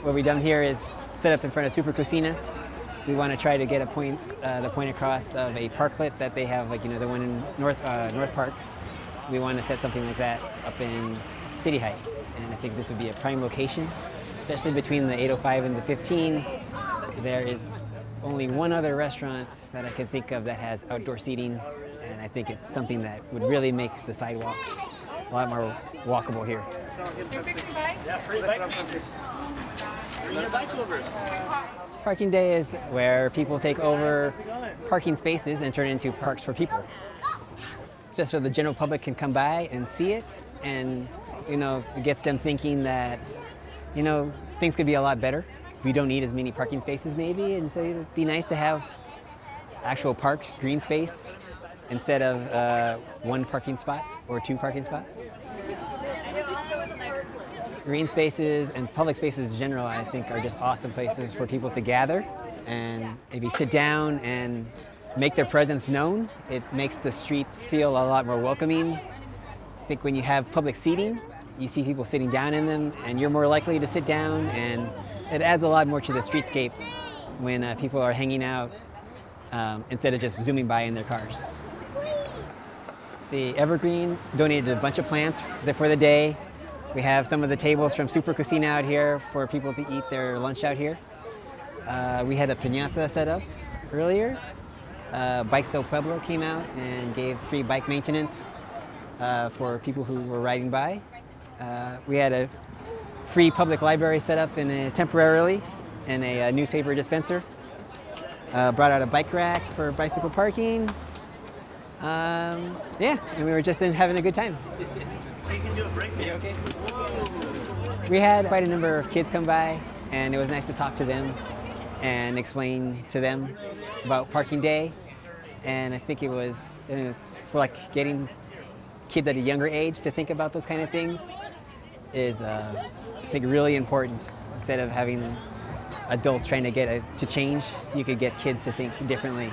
what we've done here is set up in front of Super Cocina. We want to try to get the point across of a parklet that they have, like, the one in North Park. We want to set something like that up in City Heights, and I think this would be a prime location, especially between the 805 and the 15. There is only one other restaurant that I can think of that has outdoor seating, and I think it's something that would really make the sidewalks a lot more walkable here. Yeah, free bike. Bring your bike over. Parking day is where people take over parking spaces and turn it into parks for people. Just so the general public can come by and see it, and it gets them thinking that things could be a lot better. We don't need as many parking spaces maybe, and so it'd be nice to have actual parked green space instead of one parking spot or two parking spots. Green spaces and public spaces in general, I think, are just awesome places for people to gather and maybe sit down and make their presence known. It makes the streets feel a lot more welcoming. I think when you have public seating, you see people sitting down in them, and you're more likely to sit down, and it adds a lot more to the streetscape when people are hanging out instead of just zooming by in their cars. See, Evergreen donated a bunch of plants for the day. We have some of the tables from Super Cocina out here for people to eat their lunch out here. We had a piñata set up earlier. Bikes del Pueblo came out and gave free bike maintenance for people who were riding by. We had a free public library set up temporarily in a newspaper dispenser. Brought out a bike rack for bicycle parking. And we were just having a good time. You can do a break. Are you okay? We had quite a number of kids come by, and it was nice to talk to them and explain to them about parking day. And I think it's for getting kids at a younger age to think about those kind of things is I think really important. Instead of having adults trying to get to change, you could get kids to think differently.